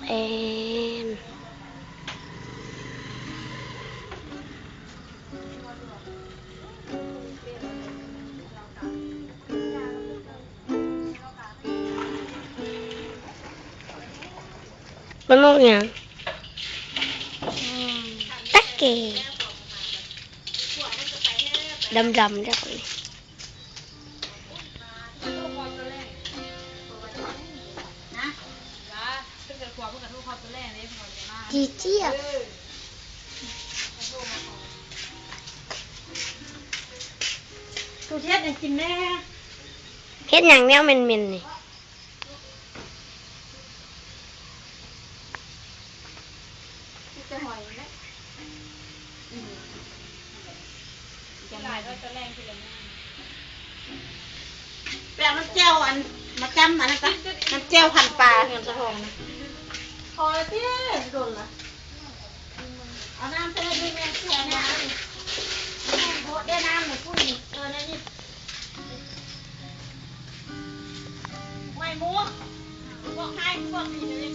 เอ็มมันนกเนี่ยตักเกดำๆจ้ะคนนี้จีเจี๊ยบตูเทศยังกินแน่เฮ็ดหยังแนวเม็นๆนี่จะหอยไหมจะหลายด้วยจะแรงทีเดียวแปลน้ำเจียวอันมาจำอันนั้นจ้ะน้ำเจียวพันปลาเงินสะทองนะพอที่โดนละเอาน้ำเทด้วยแม่เสียน้ำโบได้น้ำหน่อยพูดนี่นั่นนี่ไม่มัวบอกให้บอกดีเลย